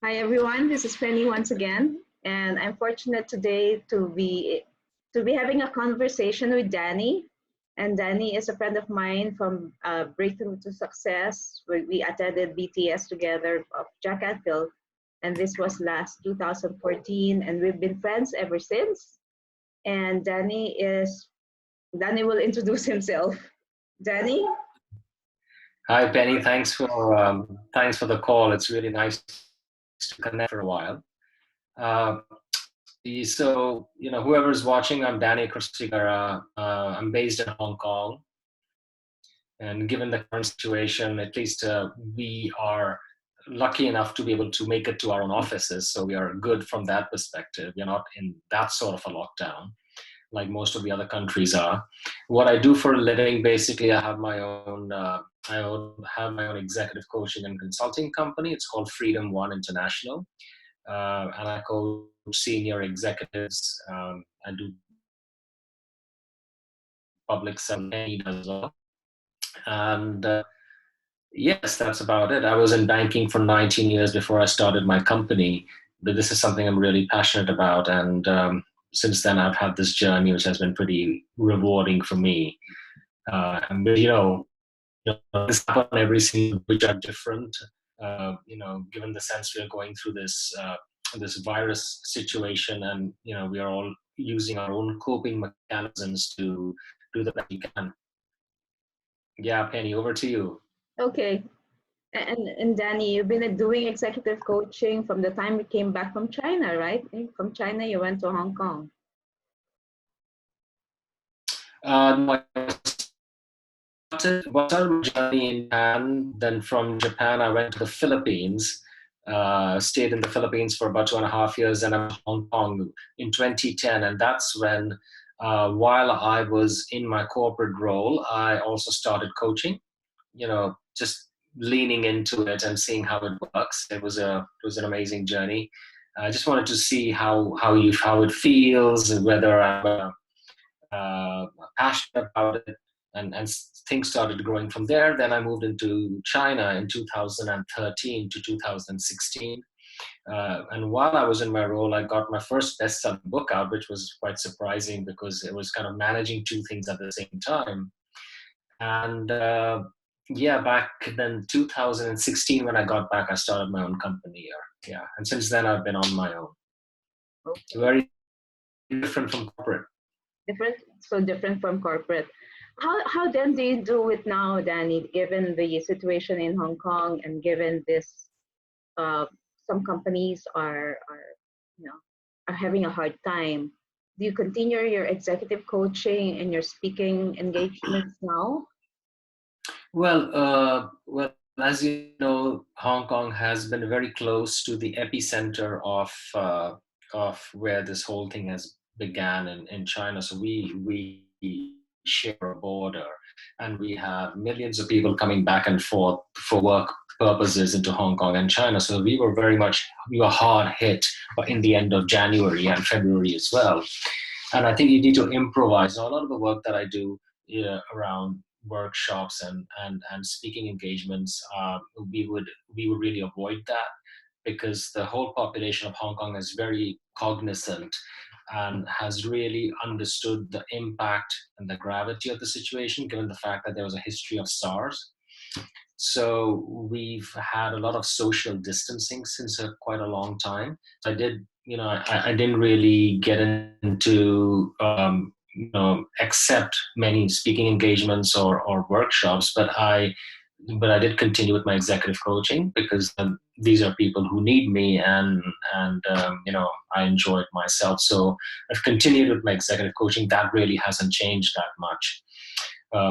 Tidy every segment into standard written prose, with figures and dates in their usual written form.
Hi everyone, this is Penny once again, and I'm fortunate today to be having a conversation with Danny. And Danny is a friend of mine from Breakthrough to Success. We attended BTS together of Jack Canfield, and this was last 2014, and we've been friends ever since. And Danny will introduce himself. Danny? Hi, Penny. Thanks for the call. It's really nice to connect for a while. Uh, whoever's watching, I'm Danny Khusigara. I'm based in Hong Kong, and given the current situation, at least we are lucky enough to be able to make it to our own offices. So we are good from that perspective. We're not in that sort of a lockdown like most of the other countries are. What I do for a living, basically, have my own executive coaching and consulting company. It's called Freedom One International, and I coach senior executives. I do public selling as well, and yes, that's about it. I was in banking for 19 years before I started my company, but this is something I'm really passionate about, and since then I've had this journey which has been pretty rewarding for me. This happen every single which are different. Given the sense we are going through this virus situation, and we are all using our own coping mechanisms to do the best we can. Yeah, Penny, over to you. Okay. And Danny, you've been doing executive coaching from the time you came back from China, right? From China, you went to Hong Kong. No, started my journey in Japan. Then from Japan, I went to the Philippines. Stayed in the Philippines for about 2.5 years, and I'm in Hong Kong in 2010. And that's when, while I was in my corporate role, I also started coaching. Just leaning into it and seeing how it works. It was an amazing journey. I just wanted to see how it feels, and whether I'm passionate about it, and things started growing from there. Then I moved into China in 2013 to 2016. And while I was in my role, I got my first best-selling book out, which was quite surprising because it was kind of managing two things at the same time. And yeah, back then, 2016, when I got back, I started my own company here. Yeah, and since then, I've been on my own. Okay. Very different from corporate. Different from corporate. How then do you do it now, Danny, given the situation in Hong Kong and given this, uh, some companies you know, are having a hard time? Do you continue your executive coaching and your speaking engagements now? Well, as you know, Hong Kong has been very close to the epicenter of where this whole thing has began in China. So we share a border, and we have millions of people coming back and forth for work purposes into Hong Kong and China. So we were hard hit in the end of January and February as well. And I think you need to improvise. Now, a lot of the work that I do, around workshops and speaking engagements, we would really avoid that, because the whole population of Hong Kong is very cognizant and has really understood the impact and the gravity of the situation, given the fact that there was a history of SARS. So we've had a lot of social distancing since quite a long time. So I didn't really get into, accept many speaking engagements or workshops, but I did continue with my executive coaching, because these are people who need me, and I enjoy it myself. So I've continued with my executive coaching. That really hasn't changed that much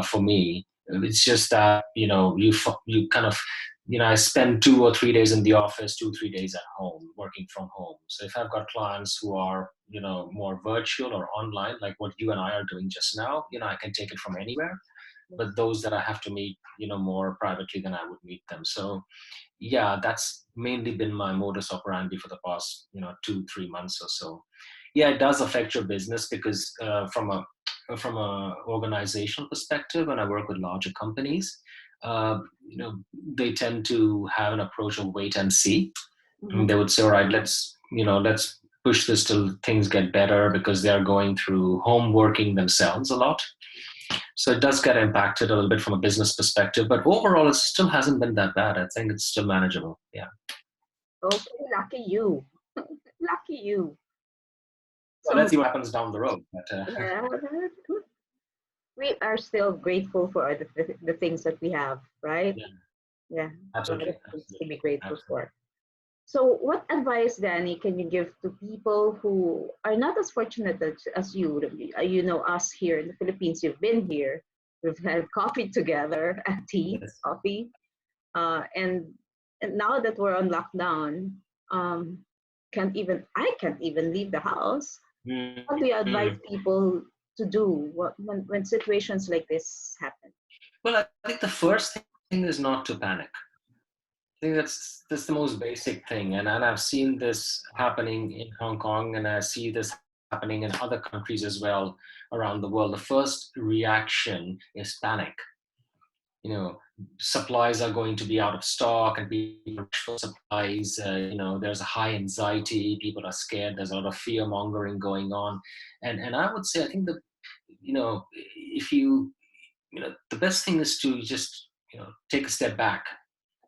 for me. It's just that you kind of I spend 2 or 3 days in the office, 2 3 days at home, working from home. So if I've got clients who are more virtual or online, like what you and I are doing just now, I can take it from anywhere. But those that I have to meet, more privately, than I would meet them. So yeah, that's mainly been my modus operandi for the past 2 3 months or so. Yeah, it does affect your business, because from a organizational perspective, when I work with larger companies, they tend to have an approach of wait and see. Mm-hmm. They would say, all right, let's push this till things get better, because they are going through home working themselves a lot. So it does get impacted a little bit from a business perspective, but overall, it still hasn't been that bad. I think it's still manageable. Yeah. Okay, lucky you. Lucky you. Well, let's Some see what happens down the road. But Yeah, we are still grateful for the things that we have, right? yeah, Yeah, a lot of absolutely, things to be absolutely, grateful absolutely. for. So, what advice, Danny, can you give to people who are not as fortunate as you? You know, us here in the Philippines, you've been here, we've had coffee together, tea, Yes. coffee, uh, and and now that we're on lockdown, um, I can't even leave the house. What do you Mm. advise people to do when situations like this happen? Well, I think the first thing is not to panic. I think that's the most basic thing, and I've seen this happening in Hong Kong, and I see this happening in other countries as well around the world. The first reaction is panic. Supplies are going to be out of stock, and people rush for supplies. There's a high anxiety, people are scared, there's a lot of fear mongering going on. And I would say, I think that, if the best thing is to just, take a step back.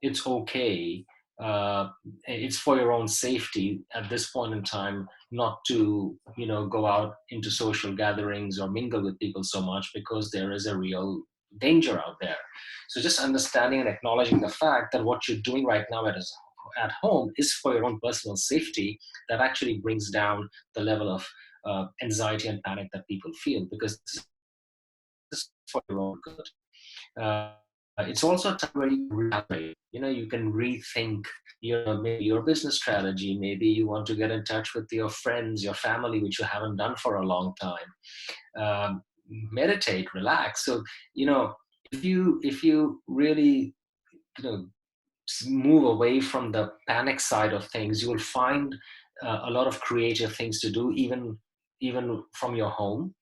It's okay. uh, it's for your own safety at this point in time, not to, go out into social gatherings or mingle with people so much, because there is a real danger out there. So just understanding and acknowledging the fact that what you're doing right now at home is for your own personal safety, that actually brings down the level of anxiety and panic that people feel, because this is for your own good. It's also a time where you can recalibrate. You can rethink maybe your business strategy. Maybe you want to get in touch with your friends, your family, which you haven't done for a long time. Meditate, relax. So, if you really, you know move away from the panic side of things, you will find a lot of creative things to do, even from your home.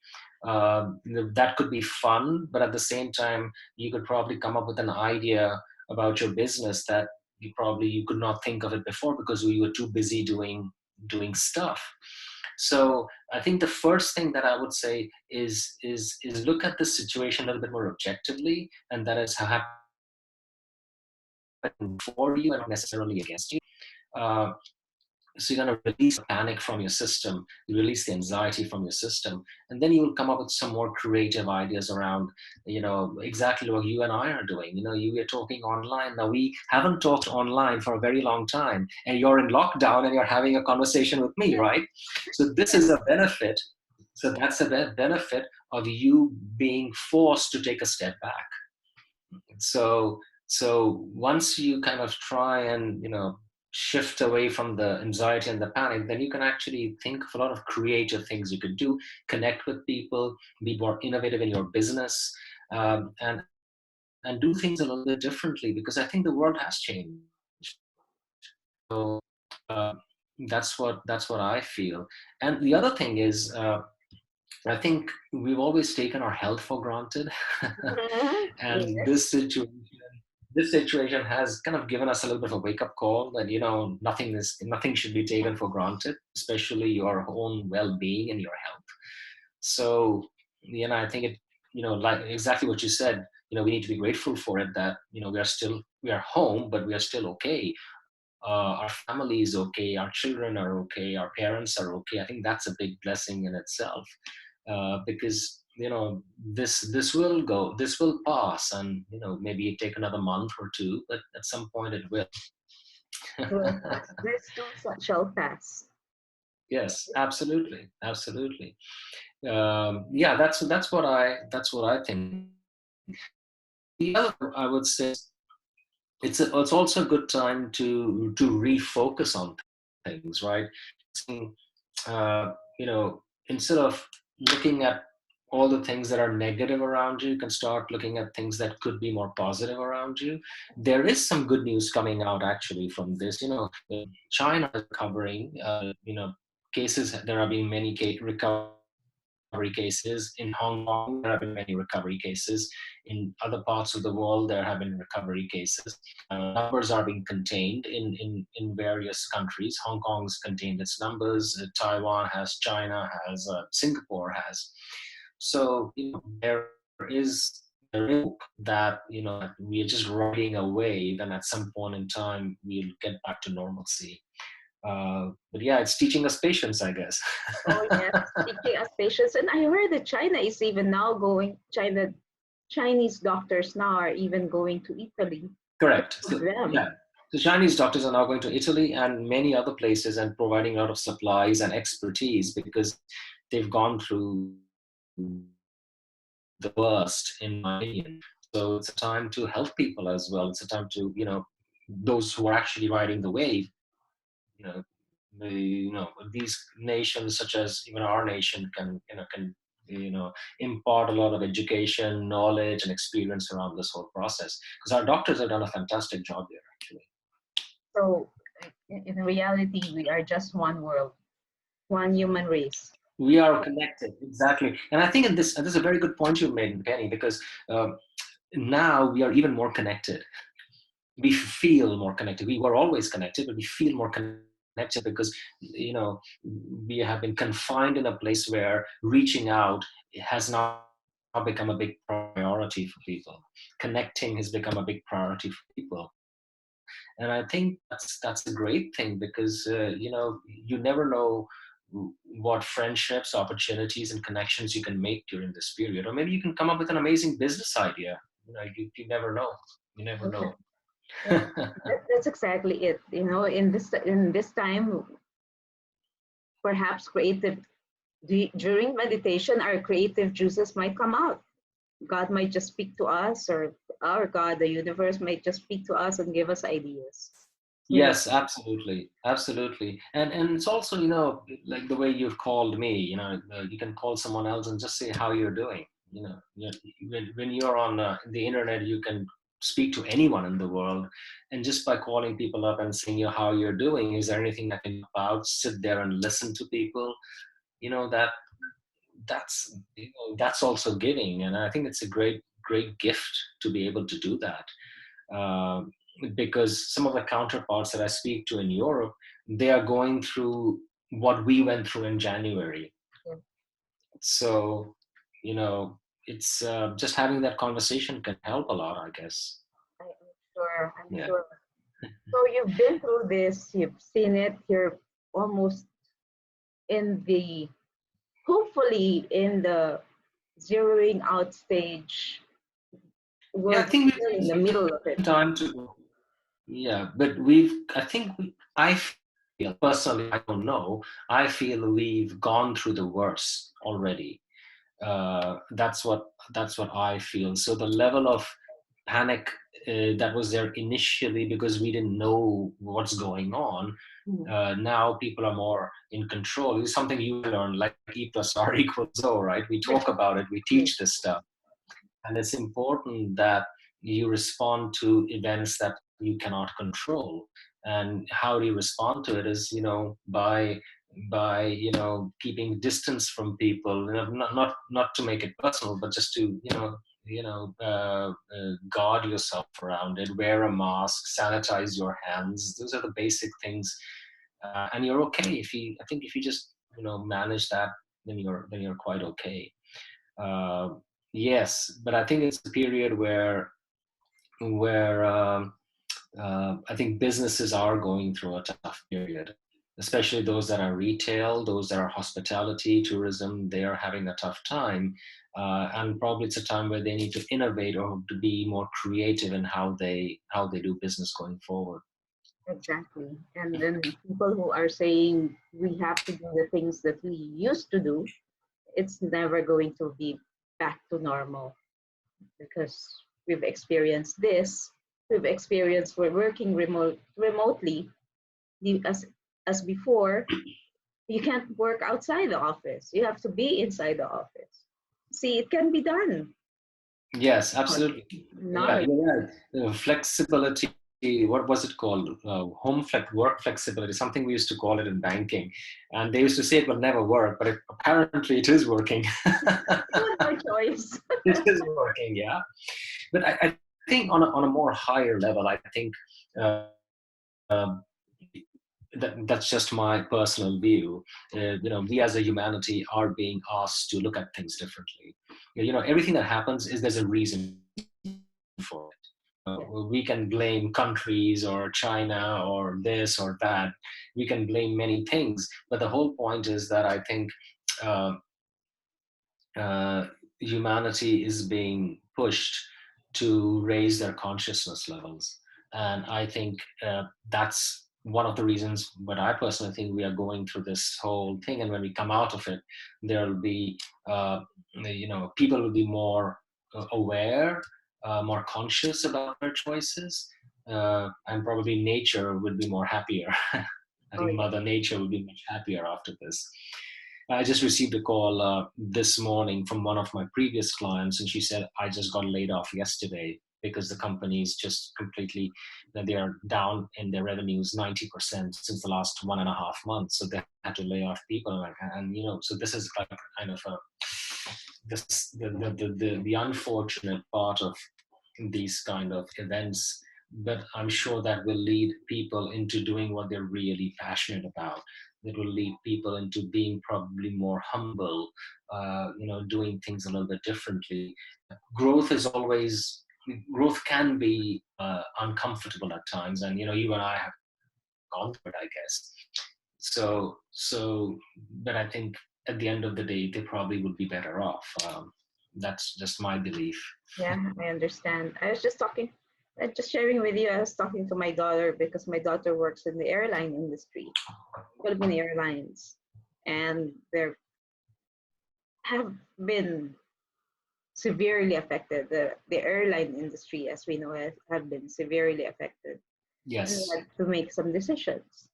That could be fun, but at the same time, you could probably come up with an idea about your business that you could not think of it before, because you were too busy doing stuff. So I think the first thing that I would say is look at the situation a little bit more objectively, and that is happening for you and not necessarily against you. Uh, so you're going to release the panic from your system, you release the anxiety from your system, and then you will come up with some more creative ideas around, exactly what you and I are doing. You are talking online. Now, we haven't talked online for a very long time, and you're in lockdown and you're having a conversation with me, right? So this is a benefit. So that's a benefit of you being forced to take a step back. So so once you kind of try and shift away from the anxiety and the panic, then you can actually think of a lot of creative things you could do, connect with people, be more innovative in your business, and do things a little bit differently, because I think the world has changed. So that's what I feel. And the other thing is, I think we've always taken our health for granted. And Yes. this situation has kind of given us a little bit of a wake-up call that nothing should be taken for granted, especially your own well-being and your health. So, I think like exactly what you said, we need to be grateful for it, that we are home, but we are still okay. Our family is okay, our children are okay, our parents are okay. I think that's a big blessing in itself, because this will pass, and maybe take another month or two, but at some point it will. Well, this too shall pass. Yes, absolutely, absolutely. Yeah, that's what I think. The other, I would say, it's also a good time to refocus on things, right? Instead of looking at all the things that are negative around you, you can start looking at things that could be more positive around you. There is some good news coming out actually from this. China is recovering. Cases, there are being many recovering cases. recovery cases. In Hong Kong, there have been many recovery cases. In other parts of the world, there have been recovery cases. Numbers are being contained in various countries. Hong Kong's contained its numbers. Taiwan has, China has, Singapore has. So there is hope that we are just riding a wave, and at some point in time we'll get back to normalcy. But yeah, it's teaching us patience, I guess. Oh yes, teaching us patience. And I heard that China is even now going. Chinese doctors now are even going to Italy. Correct. Of So, them. yeah. So Chinese doctors are now going to Italy and many other places and providing a lot of supplies and expertise because they've gone through the worst, in my opinion. So it's a time to help people as well. It's a time to, those who are actually riding the wave, you know, these nations such as even our nation can impart a lot of education, knowledge, and experience around this whole process. Because our doctors have done a fantastic job there, actually. So in reality, we are just one world, one human race. We are connected, exactly. And I think this is a very good point you made, Penny, because now we are even more connected. We feel more connected. We were always connected, but we feel more connected because we have been confined in a place where reaching out has now become a big priority for people. Connecting has become a big priority for people, and I think that's a great thing because you never know what friendships, opportunities, and connections you can make during this period, or maybe you can come up with an amazing business idea. You never know. You never Okay. know. Yeah, that's exactly it. In this time, perhaps during meditation, our creative juices might come out. God might just speak to us, or our God, the universe, might just speak to us and give us ideas. Who knows? Yes, absolutely, absolutely, and it's also like the way you've called me. You can call someone else and just say how you're doing. When you're on the internet, you can speak to anyone in the world, and just by calling people up and saying how you're doing, is there anything I can help out? Sit there and listen to people. You know that that's also giving, and I think it's a great gift to be able to do that. Um, because some of the counterparts that I speak to in Europe, they are going through what we went through in January. Yeah, So, it's just having that conversation can help a lot, I guess. I'm sure. I'm Yeah. sure. So you've been through this. You've seen it. You're almost in the, hopefully, in the zeroing out stage. Yeah, We're I think still in the we've middle of it. taken time to. Yeah, but I feel personally, I don't know. I feel we've gone through the worst already. That's what I feel. So the level of panic that was there initially because we didn't know what's going on. Mhm. Now people are more in control. It's something you learn, like E plus R equals O, right? We talk about it, we Yes, teach this stuff, and it's important that you respond to events that you cannot control. And how do you respond to it is by keeping distance from people, not to make it personal, but just to guard yourself around it. Wear a mask, sanitize your hands. Those are the basic things, and you're okay. I think if you just manage that, then you're quite okay. uh, yes, but I think it's a period where I think businesses are going through a tough period, especially those that are retail, those that are hospitality, tourism. They are having a tough time, and probably it's a time where they need to innovate or to be more creative in how they do business going forward. exactly. And then people who are saying we have to do the things that we used to do, it's never going to be back to normal because we've experienced this. We've experienced we're working remotely. As before, you can't work outside the office. You have to be inside the office. See, it can be done. Yes, But absolutely. Yeah, not you're right. Flexibility what was it called? Work flexibility, something we used to call it in banking. And they used to say it will never work, but apparently it is working. You have no choice. It is working, yeah. But I think on a more higher level, I think uh, that's just my personal view. We as a humanity are being asked to look at things differently. Everything that happens is there's a reason for it. We can blame countries or China or this or that. We can blame many things, but the whole point is that I think uh, uh, humanity is being pushed to raise their consciousness levels. And I think that's one of the reasons, but I personally think we are going through this whole thing. And when we come out of it, there'll be, people will be more aware, more conscious about their choices. And probably nature will be more happier. I Oh think yeah. Mother Nature will be much happier after this. I just received a call this morning from one of my previous clients, and she said, I just got laid off yesterday because the company's just completely, they are down in their revenues 90% since the last 1.5 months. So they had to lay off people. So this is like kind of the unfortunate part of these kind of events, but I'm sure that will lead people into doing what they're really passionate about. That will lead people into being probably more humble, doing things a little bit differently. Growth is always, growth can be uncomfortable at times, and you and I have gone through it, I guess. So, but I think at the end of the day, they probably would be better off. That's just my belief. Yeah, I understand. I was just talking, just sharing with you. I was talking to my daughter because my daughter works in the airline industry, Philippine Airlines, and they have been severely affected. The airline industry, as we know, have been severely affected, and we Yes, had to make some decisions.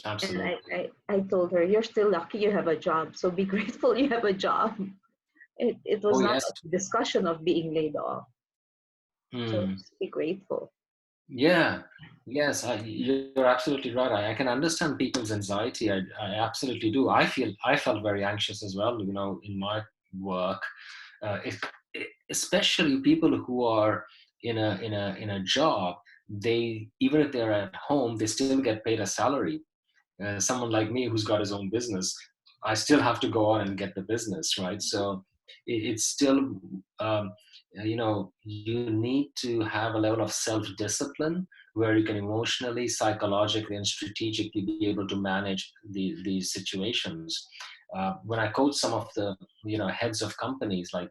And absolutely. I told her, you're still lucky you have a job, so be grateful you have a job. It was Oh not yes. a discussion of being laid off, so Hmm. just be grateful. Yeah, yes, you're absolutely right. I can understand people's anxiety. I absolutely do. I felt very anxious as well, in my work. If especially people who are in a job, they, even if they're at home, they still get paid a salary. Someone like me who's got his own business, I still have to go on and get the business, right? So it's still, you need to have a level of self-discipline where you can emotionally, psychologically, and strategically be able to manage these situations. When I coach some of the heads of companies, like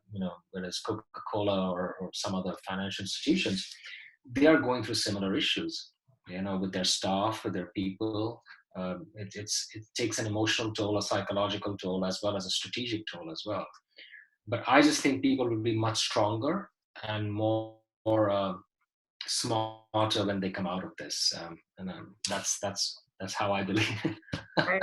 whether it's Coca-Cola or some other financial institutions, they are going through similar issues, with their staff, with their people. It takes an emotional toll, a psychological toll, as well as a strategic toll as well. But I just think people will be much stronger and more smarter when they come out of this, and that's how I believe. I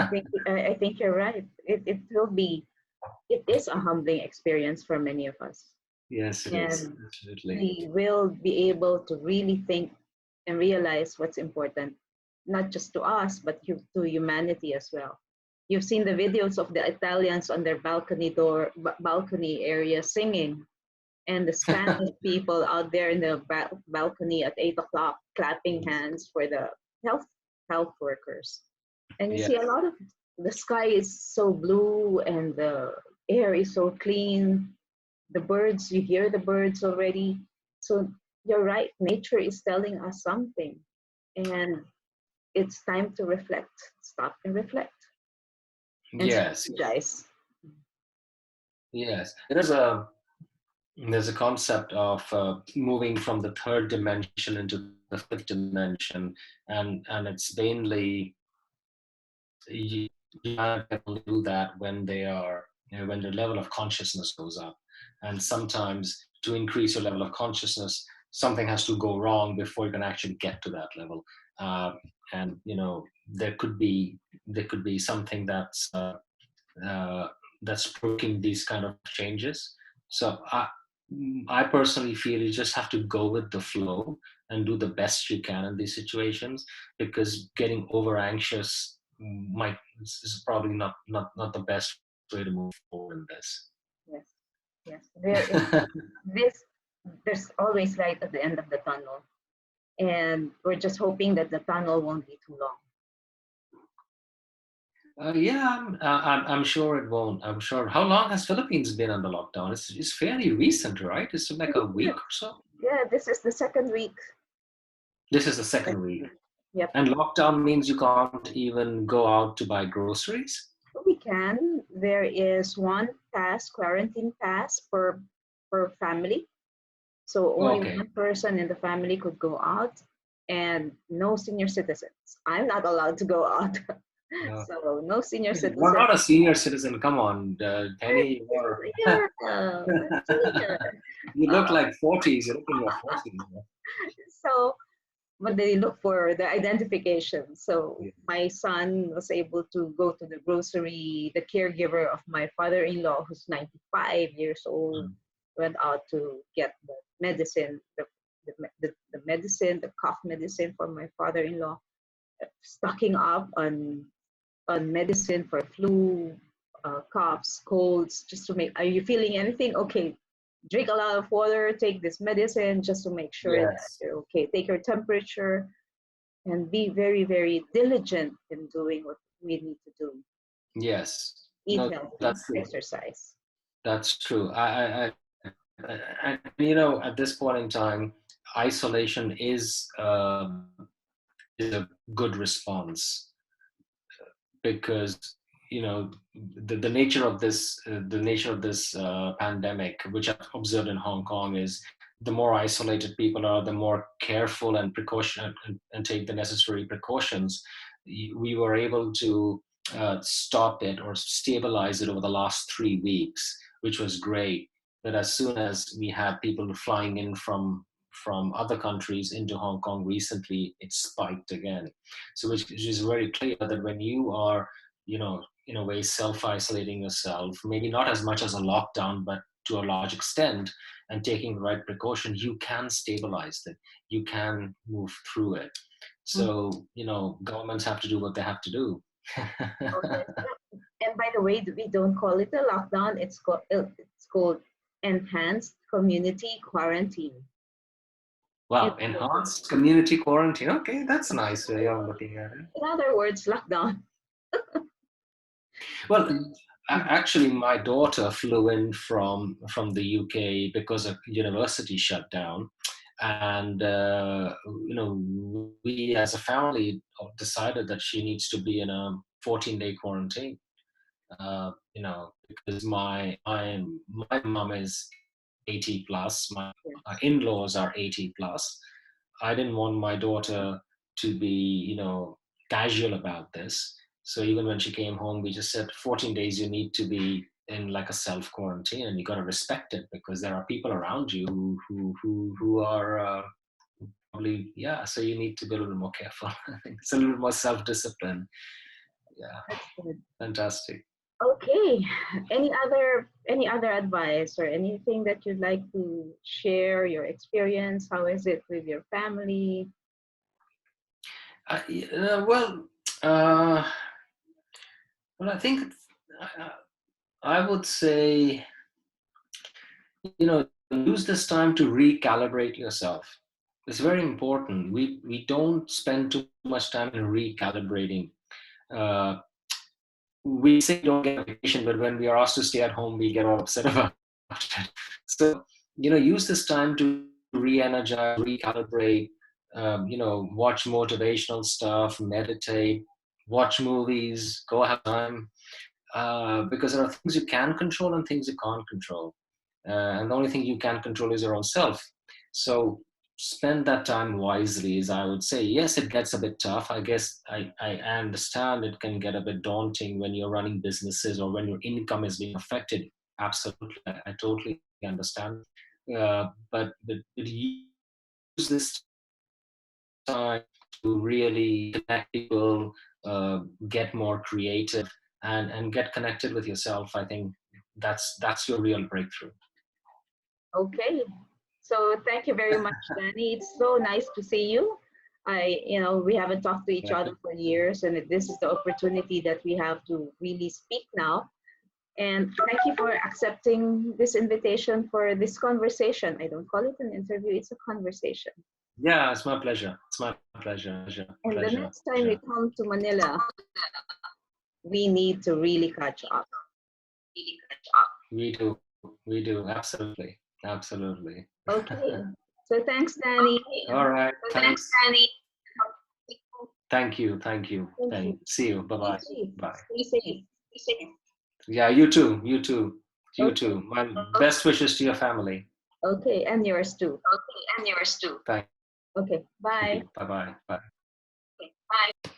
think you're right. It is a humbling experience for many of us, Yes, it is, and absolutely. we will be able to really think and realize what's important, not just to us, but to humanity as well. You've seen the videos of the Italians on their balcony area singing, and the Spanish people out there in the balcony at 8 o'clock clapping hands for the health health workers. And you see Yes, a lot of the sky is so blue and the air is so clean. The birds, you hear the birds already. So you're right, nature is telling us something. And it's time to reflect, stop and reflect and yes, strategize. yes. There's a concept of moving from the third dimension into the fifth dimension, and it's mainly, you can only do that when they are, when the level of consciousness goes up. And sometimes to increase your level of consciousness, something has to go wrong before you can actually get to that level. uh, and there could be something uh, that's provoking these kind of changes. So I personally feel you just have to go with the flow and do the best you can in these situations, because getting over anxious might is probably not the best way to move forward in this. Yes, yes. There is this. There's always light at the end of the tunnel, and we're just hoping that the tunnel won't be too long. Yeah, I'm sure it won't. I'm sure. How long has Philippines been under lockdown? It's fairly recent, right? It's like a week or so. Yeah, this is the second week. This is the second week. Yep. And lockdown means you can't even go out to buy groceries? We can. There is one pass, quarantine pass per family. So only Okay. one person in the family could go out, and no senior citizens. I'm not allowed to go out. Uh, So no senior you're citizens. not a senior citizen. Come on, Penny. Yeah, senior. You look Uh, like 40s. You look in your 40s. so but they look for the identification. So Yeah. my son was able to go to the grocery. The caregiver of my father-in-law, who's 95 years old, Mm. went out to get the medicine, the medicine, the cough medicine for my father-in-law, stocking up on medicine for flu, coughs, colds, just to make, are you feeling anything? Okay, drink a lot of water, take this medicine just to make sure that Yes. you're okay. Take your temperature and be very, very diligent in doing what we need to do. Yes. Eat No, healthy, that's true. exercise. That's true. And at this point in time, isolation is a good response, because the nature of this pandemic, which I've observed in Hong Kong, is the more isolated people are, the more careful and precaution and take the necessary precautions. We were able to stop it or stabilize it over the last 3 weeks, which was great. But as soon as we had people flying in from other countries into Hong Kong recently, it spiked again. So which is very clear that when you are, in a way, self-isolating yourself, maybe not as much as a lockdown, but to a large extent, and taking the right precaution, you can stabilize it. You can move through it. Mm. So, governments have to do what they have to do. Oh, yes. And by the way, we don't call it a lockdown. It's called enhanced community quarantine. In Wow, other words, enhanced community quarantine. Okay, that's a nice way of looking at it. in other words, lockdown. Well, actually, my daughter flew in from the UK because a university shut down, and we as a family decided that she needs to be in a 14-day quarantine. Because my mom is 80 plus, my in-laws are 80 plus. I didn't want my daughter to be, casual about this. So even when she came home, we just said 14 days you need to be in like a self quarantine, and you got to respect it, because there are people around you who are probably, yeah. So you need to be a little more careful. I think it's a little more self discipline. Yeah, That's good. fantastic. Okay. Any other advice or anything that you'd like to share your experience? How is it with your family? Well, uh, I think uh, I would say, use this time to recalibrate yourself. It's very important. We don't spend too much time in recalibrating. Uh, we say don't get a vacation, but when we are asked to stay at home, we get all upset about it. So, use this time to re-energize, recalibrate. Watch motivational stuff, meditate, watch movies, go have time, because there are things you can control and things you can't control. And the only thing you can control is your own self. So spend that time wisely, as I would say. Yes, it gets a bit tough. I guess I understand it can get a bit daunting when you're running businesses or when your income is being affected. Absolutely. I totally understand. But use this time to really connect people, get more creative, and get connected with yourself. I think that's your real breakthrough. Okay. So thank you very much, Danny. It's so nice to see you. We haven't talked to each other for years, and this is the opportunity that we have to really speak now. And thank you for accepting this invitation for this conversation. I don't call it an interview, it's a conversation. Yeah, it's my pleasure. It's my pleasure. And the next time we come to Manila, we need to really catch up. We do. We do. Absolutely. Absolutely. Okay. So thanks, Danny. All right. Thanks. Danny. Thank you. Thank you. See you. Bye-bye. Bye. Stay safe. Yeah, you too. You too. You Okay. too. My best wishes to your family. Okay, and yours too. Thank Okay, bye. you. Bye-bye. Bye. Bye.